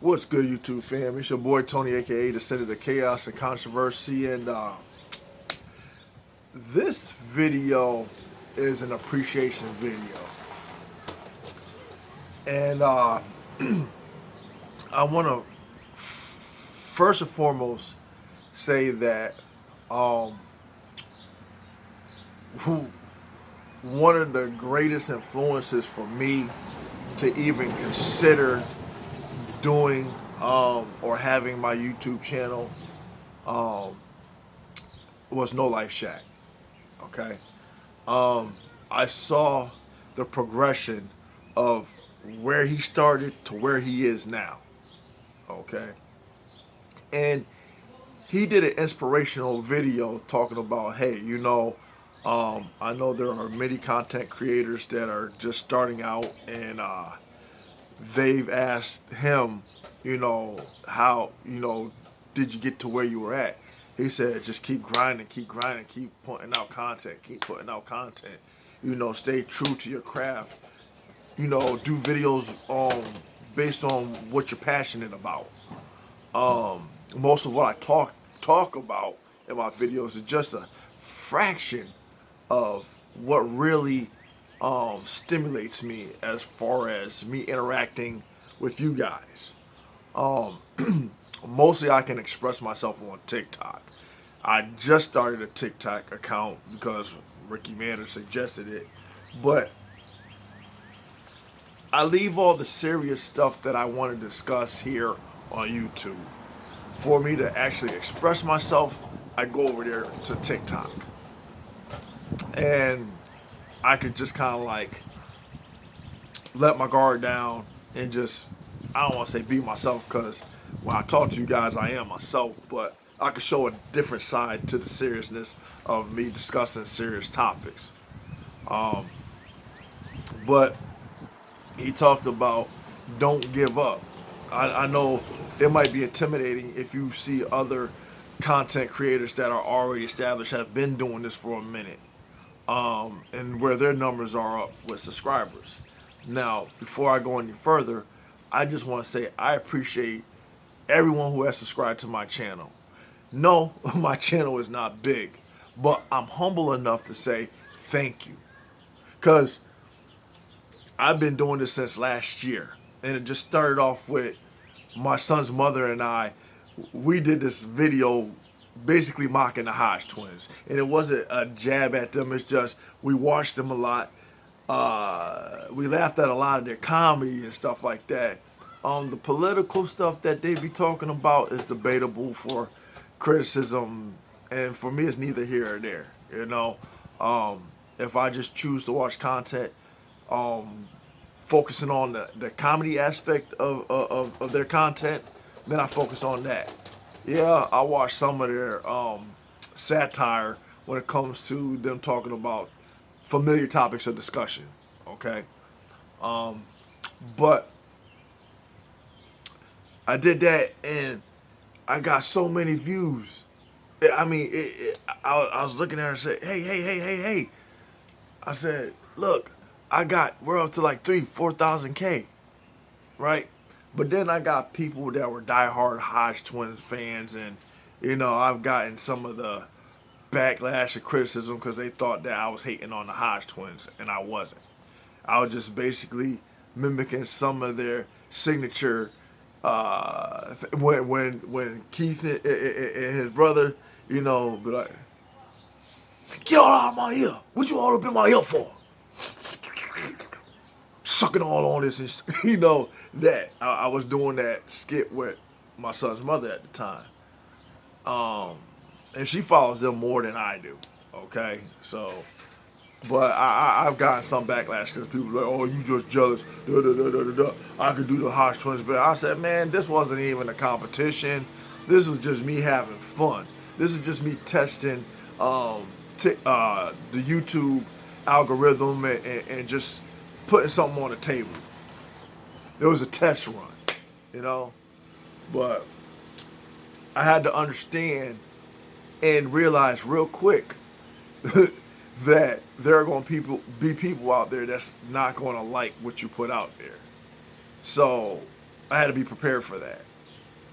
What's good, YouTube fam? It's your boy Tony, aka the Center of Chaos and Controversy, and this video is an appreciation video. And I want to first and foremost say that um, who one of the greatest influences for me to even consider doing or having my YouTube channel um, was No Life Shack. Okay, I saw the progression of where he started to where he is now. Okay, and he did an inspirational video talking about, hey, I know there are many content creators that are just starting out, and they've asked him, how, did you get to where you were at? He said, just keep grinding, keep putting out content, keep putting out content. Stay true to your craft. Do videos based on what you're passionate about. Most of what I talk about in my videos is just a fraction of what really stimulates me as far as me interacting with you guys. Um, Mostly I can express myself on TikTok. I just started a TikTok account because Ricky Manor suggested it, but I leave all the serious stuff that I want to discuss here on YouTube. For me to actually express myself, I go over there to TikTok. And I could just kind of like let my guard down and just, I don't want to say be myself, because when I talk to you guys, I am myself, but I could show a different side to the seriousness of me discussing serious topics. Um, but he talked about don't give up. I know it might be intimidating if you see other content creators that are already established, have been doing this for a minute, and where their numbers are up with subscribers. Now, before I go any further, I just want to say I appreciate everyone who has subscribed to my channel. No, my channel is not big, but I'm humble enough to say thank you. Because I've been doing this since last year. And it just started off with my son's mother and I. We did this video basically mocking the Hodge twins. And it wasn't a jab at them, it's just we watched them a lot. We laughed at a lot of their comedy and stuff like that. The political stuff that they be talking about is debatable for criticism, and for me, it's neither here or there. Um, if I just choose to watch content, um, focusing on the comedy aspect of their content, then I focus on that. Yeah, I watch some of their satire when it comes to them talking about familiar topics of discussion. Okay, um, but I did that and I got so many views. I mean, I was looking at her and said, hey. I said, look, we're up to like 4,000 K, right? But then I got people that were diehard Hodge Twins fans, and I've gotten some of the backlash and criticism because they thought that I was hating on the Hodge Twins, and I wasn't. I was just basically mimicking some of their signature. When Keith and his brother, be like, get all out of my ear. What you all up in my ear for? Sucking all on this, and that I was doing that skit with my son's mother at the time. And she follows them more than I do. Okay, so. But I've gotten some backlash because people are like, oh, you just jealous. Da, da, da, da, da, da. I could do the Hodge Twins better. I said, man, this wasn't even a competition. This was just me having fun. This is just me testing the YouTube algorithm and just putting something on the table. It was a test run, you know? But I had to understand and realize real quick that there are going to be people out there that's not going to like what you put out there. So I had to be prepared for that.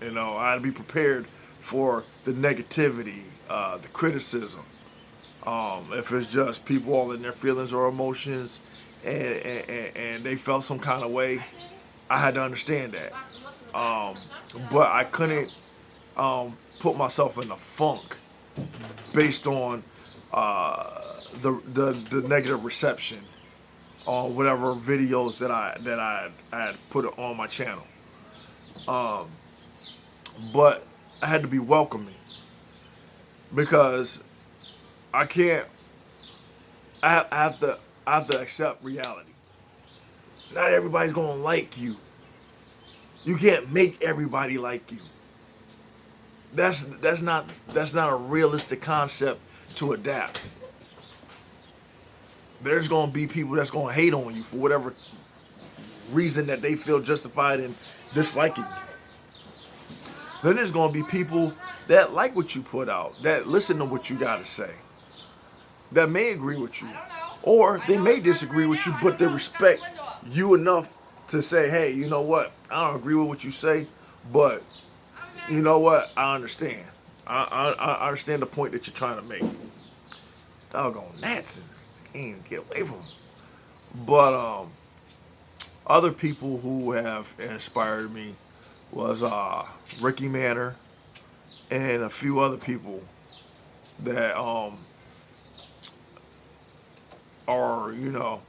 You know, I had to be prepared for the negativity, the criticism. If it's just people all in their feelings or emotions, and they felt some kind of way, I had to understand that. Um, but I couldn't put myself in a funk based on the negative reception on whatever videos that I had put on my channel. Um, but I had to be welcoming because I can't. I have to. I have to accept reality. Not everybody's gonna like you. You can't make everybody like you. That's not a realistic concept to adapt. There's gonna be people that's gonna hate on you for whatever reason that they feel justified in disliking you. Then there's gonna be people that like what you put out, that listen to what you gotta say, that may agree with you, or they may disagree with you, but they respect you enough to say, hey, you know what? I don't agree with what you say, but you know what? I understand. I understand the point that you're trying to make. Doggone Natson. Can't even get away from him. But other people who have inspired me was Ricky Manor and a few other people that are, you know,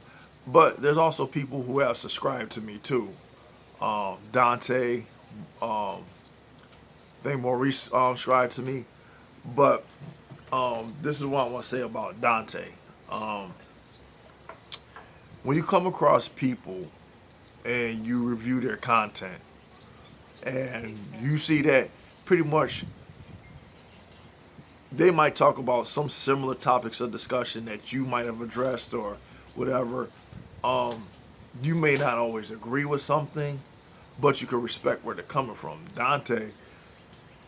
but there's also people who have subscribed to me too. Dante, I think Maurice subscribed to me. But this is what I want to say about Dante. When you come across people and you review their content and you see that pretty much they might talk about some similar topics of discussion that you might have addressed or whatever, you may not always agree with something, but you can respect where they're coming from. Dante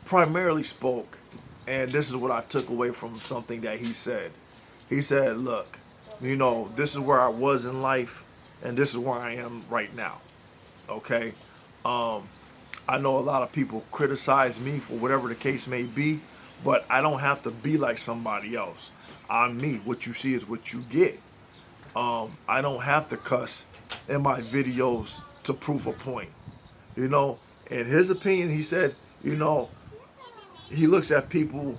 primarily spoke, and this is what I took away from something that he said. He said, look, you know, this is where I was in life, and this is where I am right now. Okay? I know a lot of people criticize me for whatever the case may be, but I don't have to be like somebody else. I'm me. What you see is what you get. I don't have to cuss in my videos to prove a point. You know, in his opinion, he said, you know, he looks at people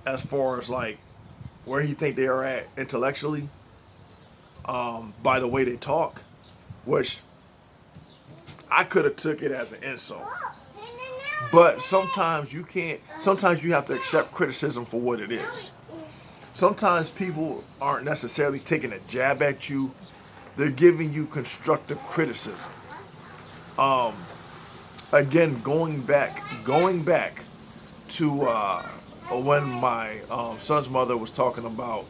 as far as like where he think they are at intellectually, by the way they talk, which I could have took it as an insult. But sometimes you can't, sometimes you have to accept criticism for what it is. Sometimes people aren't necessarily taking a jab at you, they're giving you constructive criticism. Again, going back to when my son's mother was talking about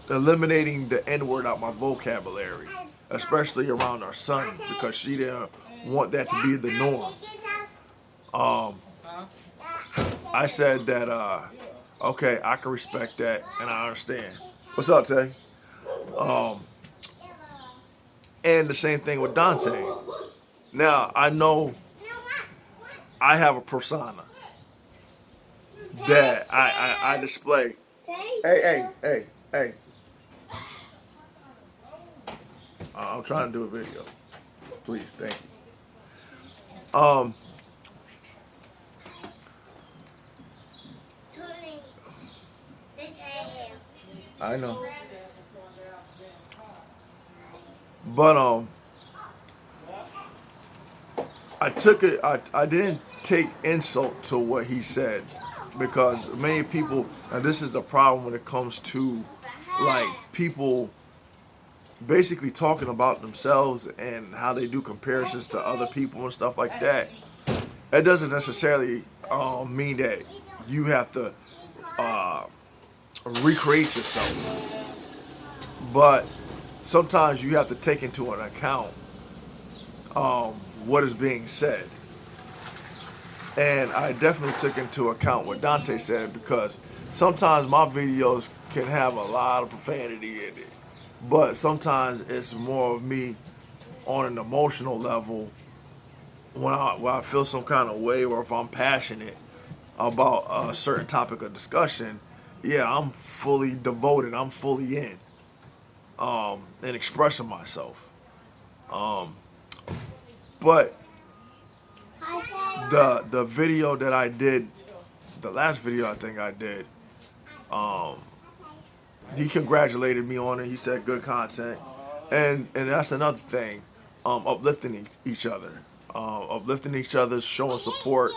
eliminating the N-word out my vocabulary, especially around our son, because she didn't want that to be the norm. I said that, okay, I can respect that, and I understand. What's up, Tay? And the same thing with Dante. Now, I know I have a persona that I display. Hey. I'm trying to do a video. Please, thank you. I know. But I took it. I didn't take insult to what he said, because many people, and this is the problem when it comes to like people basically talking about themselves and how they do comparisons to other people and stuff like that. It doesn't necessarily mean that you have to recreate yourself, but sometimes you have to take into an account what is being said. And I definitely took into account what Dante said, because sometimes my videos can have a lot of profanity in it, but sometimes it's more of me on an emotional level, when I feel some kind of way, or if I'm passionate about a certain topic of discussion, yeah, I'm fully devoted. I'm fully in expressing myself. Um, but the video that I did, the last video I think I did, um, he congratulated me on it. He said good content, and that's another thing, uplifting each other, uplifting each other, showing support,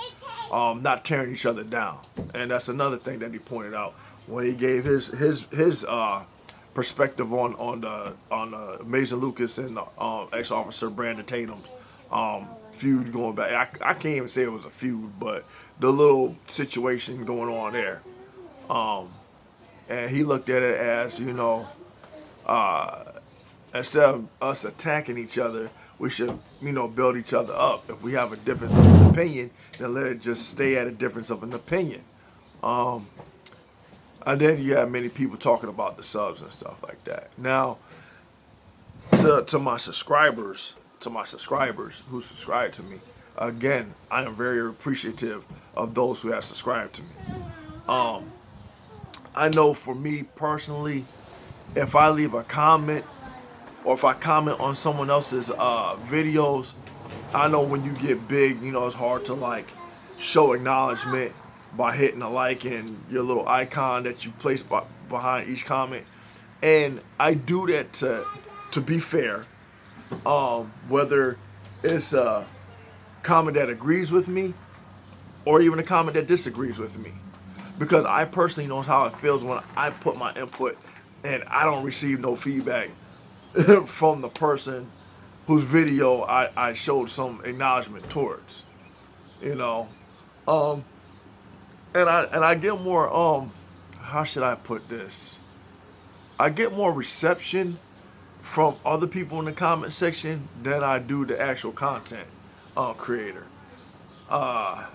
not tearing each other down. And that's another thing that he pointed out when he gave his perspective on the Amazing Lucas and the ex-officer Brandon Tatum's feud going back. I can't even say it was a feud, but the little situation going on there. Um, and he looked at it as, uh, instead of us attacking each other, we should, build each other up. If we have a difference of an opinion, then let it just stay at a difference of an opinion. Um, and then you have many people talking about the subs and stuff like that. Now, to my subscribers who subscribe to me, again, I am very appreciative of those who have subscribed to me. Um, I know for me personally, if I leave a comment or if I comment on someone else's videos, I know when you get big, it's hard to like show acknowledgement by hitting a like and your little icon that you place behind each comment. And I do that to be fair, whether it's a comment that agrees with me or even a comment that disagrees with me. Because I personally know how it feels when I put my input and I don't receive no feedback from the person whose video I showed some acknowledgement towards. You know. Um and I get more how should I put this? I get more reception from other people in the comment section than I do the actual content creator. Uh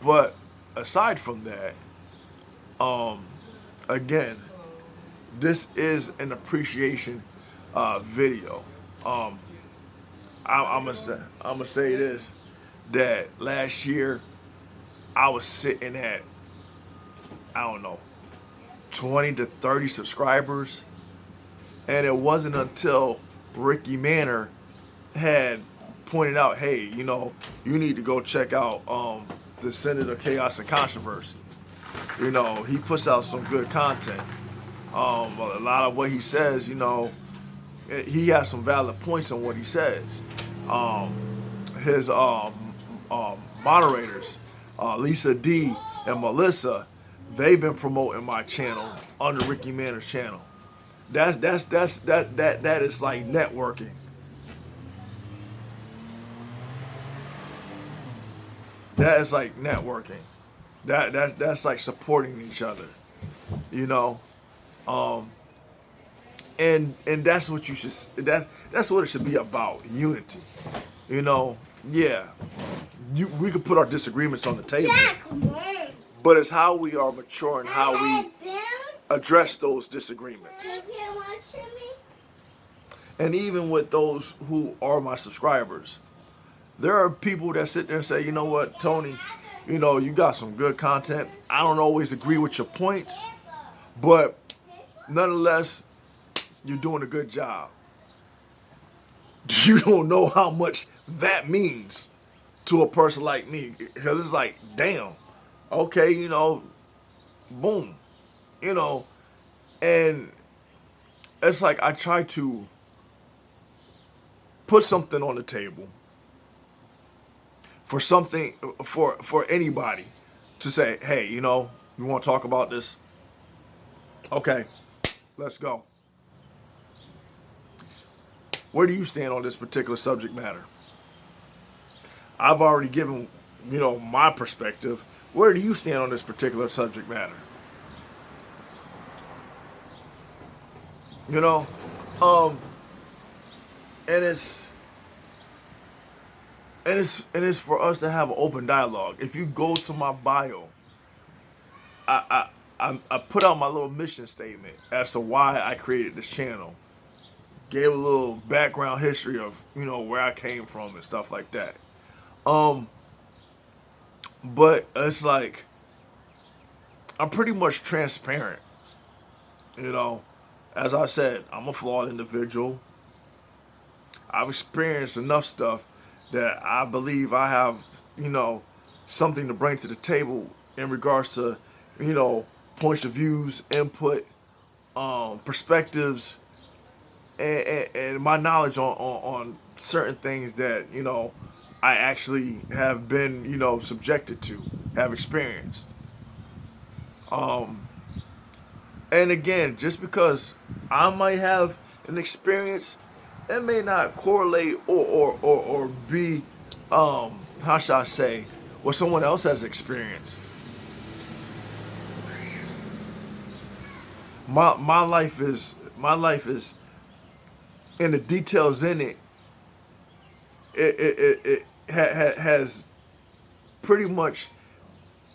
but aside from that, um again, this is an appreciation video. Um, I'm gonna say this, that last year I was sitting at, I don't know, 20 to 30 subscribers, and it wasn't until Ricky Manor had pointed out, hey, you need to go check out the Senate of Chaos and Controversy. He puts out some good content. A lot of what he says, he has some valid points on what he says. Um, his moderators, Lisa D and Melissa, they've been promoting my channel under Ricky Manor's channel. That is like networking. That is like networking. That's like supporting each other. You know. Um, and that's what you should. That's what it should be about. Unity. Yeah. We could put our disagreements on the table, but it's how we are mature and how we address those disagreements. And even with those who are my subscribers, there are people that sit there and say, you know what, Tony, you got some good content. I don't always agree with your points, but nonetheless, you're doing a good job. You don't know how much that means to a person like me. Because it's like, damn, okay, boom, and it's like I try to put something on the table for something, for anybody to say, hey, you want to talk about this? Okay, let's go. Where do you stand on this particular subject matter? I've already given, my perspective. Where do you stand on this particular subject matter? Um, and it's for us to have an open dialogue. If you go to my bio, I put out my little mission statement as to why I created this channel. gave a little background history of, where I came from and stuff like that. Um, but it's like I'm pretty much transparent. You know, as I said, I'm a flawed individual. I've experienced enough stuff that I believe I have, you know, something to bring to the table in regards to, you know, points of views, input, perspectives, and my knowledge on certain things that, I actually have been, subjected to, have experienced. Um, and again, just because I might have an experience, it may not correlate or be, how should I say, what someone else has experienced. My life is and the details in it. It has pretty much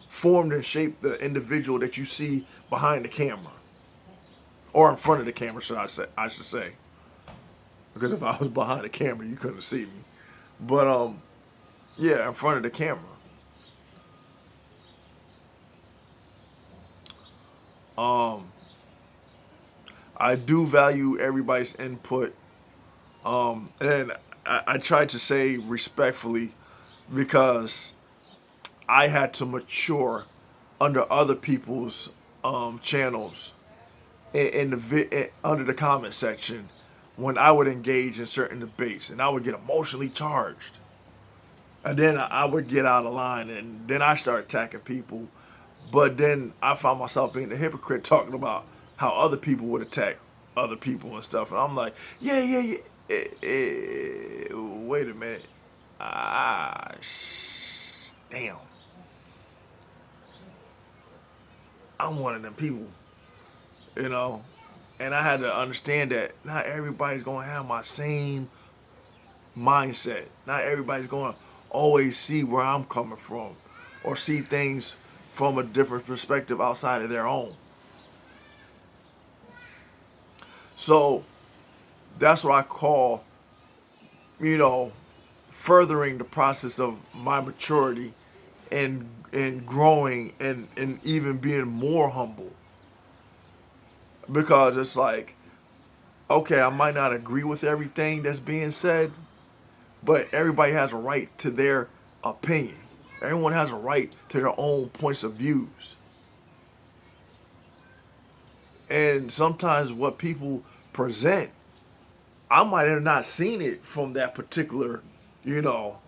formed and shaped the individual that you see behind the camera or in front of the camera, should I say? I should say, because if I was behind the camera, you couldn't see me. But yeah, in front of the camera. Um, I do value everybody's input. And I try to say respectfully because I had to mature under other people's channels under the comment section when I would engage in certain debates, and I would get emotionally charged, and then I would get out of line, and then I start attacking people. But then I found myself being a hypocrite talking about how other people would attack other people and stuff, and I'm like, yeah, yeah, yeah. Wait a minute. Ah, damn. I'm one of them people, you know. And I had to understand that not everybody's gonna have my same mindset. Not everybody's gonna always see where I'm coming from, or see things from a different perspective outside of their own. So that's what I call, you know, furthering the process of my maturity and growing and even being more humble, because it's like, okay, I might not agree with everything that's being said, but everybody has a right to their opinion. Everyone has a right to their own points of views. And sometimes what people present, I might have not seen it from that particular, you know,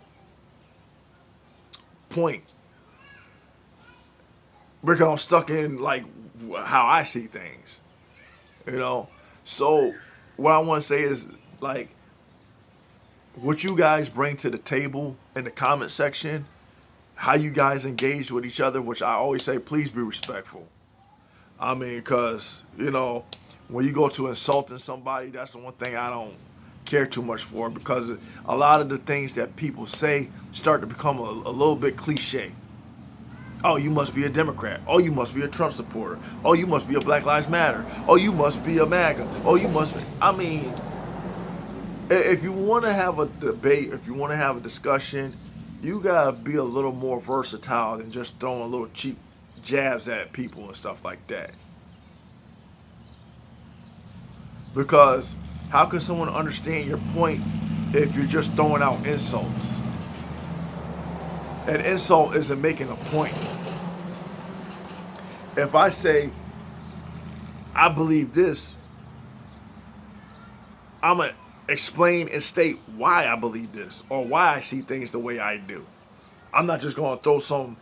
point, because I'm stuck in like how I see things, you know. So what I want to say is, like, what you guys bring to the table in the comment section, how you guys engage with each other, which I always say, please be respectful. I mean, because, when you go to insulting somebody, that's the one thing I don't care too much for, because a lot of the things that people say start to become a little bit cliche. Oh, you must be a Democrat. Oh, you must be a Trump supporter. Oh, you must be a Black Lives Matter. Oh, you must be a MAGA. Oh, you must be. I mean, if you want to have a debate, if you want to have a discussion, you gotta be a little more versatile than just throwing little cheap jabs at people and stuff like that. Because how can someone understand your point if you're just throwing out insults? An insult isn't making a point. If I say I believe this, I'm gonna explain and state why I believe this or why I see things the way I do. I'm not just gonna throw some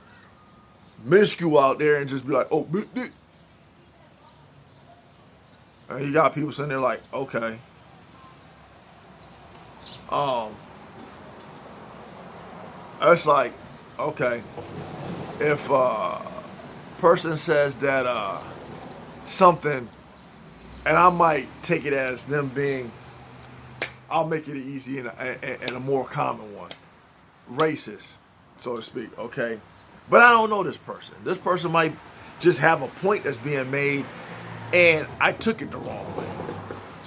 minuscule out there and just be like, oh, and you got people sitting there like, okay. Um, it's like, okay, if a person says that something, and I might take it as them being, I'll make it easy and a more common one, racist, so to speak, okay? But I don't know this person. This person might just have a point that's being made, and I took it the wrong way.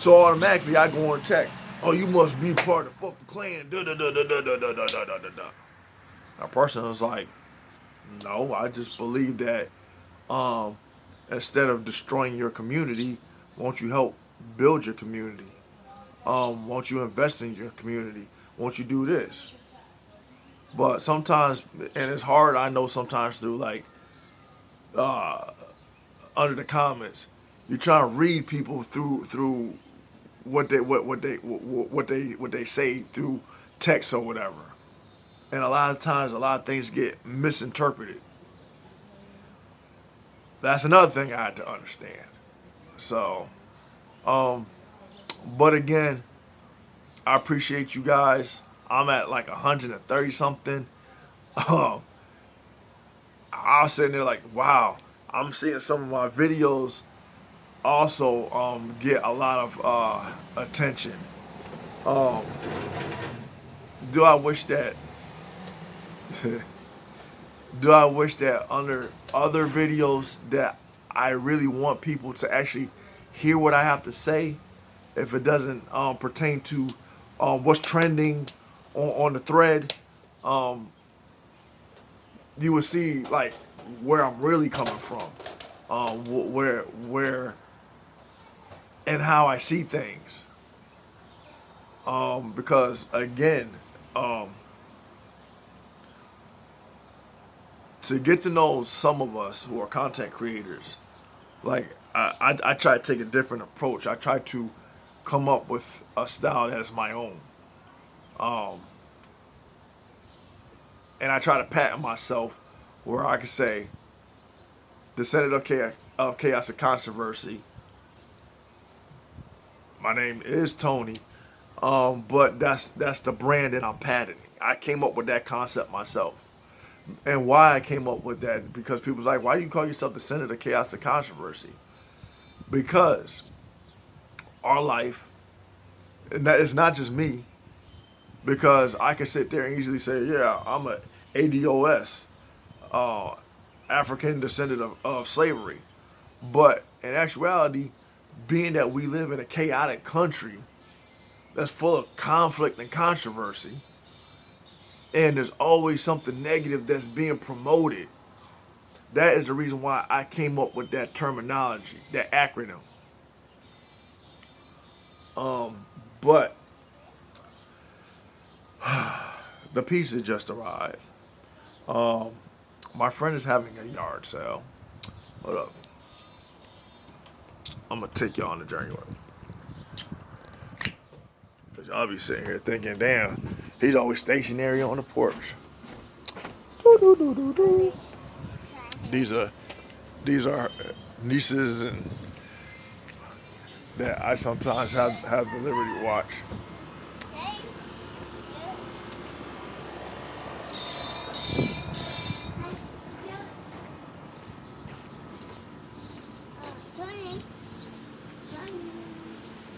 So automatically I go and check. Oh, you must be part of the fucking clan. Da da da da da da da da da da da. A person was like, no, I just believe that instead of destroying your community, won't you help build your community? Won't you invest in your community? Won't you do this? But sometimes, and it's hard, I know sometimes through like uh, under the comments, you try to read people through what they say through text or whatever, and a lot of times a lot of things get misinterpreted. That's another thing I had to understand. So, um, but again, I appreciate you guys. I'm at like 130 something. Um, I was sitting there like, wow. I'm seeing some of my videos also get a lot of attention. Um, do I wish that? Do I wish that under other videos that I really want people to actually hear what I have to say, if it doesn't pertain to what's trending on the thread, um, you will see like where I'm really coming from, where and how I see things. Because again, um, to get to know some of us who are content creators, like I try to take a different approach. I try to come up with a style that is my own. Um, and I try to patent myself where I can say, Descendant of Chaos and Controversy. My name is Tony, but that's the brand that I'm patenting. I came up with that concept myself. And why I came up with that, because people's like, why do you call yourself Descendant of Chaos and Controversy? Because our life, and that is not just me, because I can sit there and easily say, yeah, I'm a ADOS, African descendant of slavery. But in actuality, being that we live in a chaotic country that's full of conflict and controversy, and there's always something negative that's being promoted, that is the reason why I came up with that terminology, that acronym. But the pizza just arrived. My friend is having a yard sale. Hold up. I'm gonna take y'all on the journey with me. Cause y'all be sitting here thinking, damn, he's always stationary on the porch. These are nieces and that I sometimes have the liberty to watch.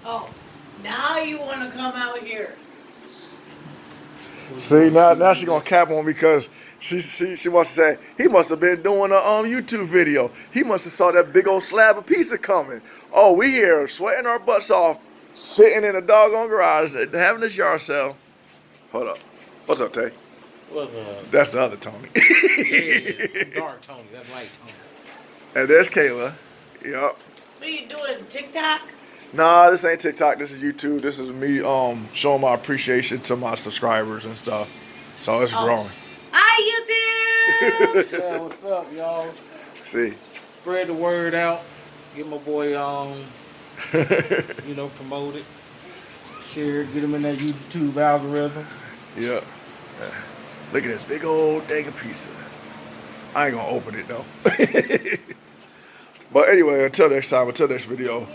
Oh, now you want to come out here. See, now she's gonna cap on me because she wants to say he must have been doing a YouTube video. He must have saw that big old slab of pizza coming. Oh, we here sweating our butts off, sitting in a doggone garage having this yard sale. Hold up, what's up, Tay? What's up? That's the other Tony. Yeah, I'm dark Tony. That's light Tony. And there's Kayla. Yup. What are you doing, TikTok? Nah, this ain't TikTok. This is YouTube. This is me showing my appreciation to my subscribers and stuff. So it's growing. Hi, YouTube! Yeah, what's up, y'all? See. Spread the word out. Get my boy promoted. Share it. Get him in that YouTube algorithm. Yeah. Look at this big old dang of pizza. I ain't gonna open it though. But anyway, until next time, until next video.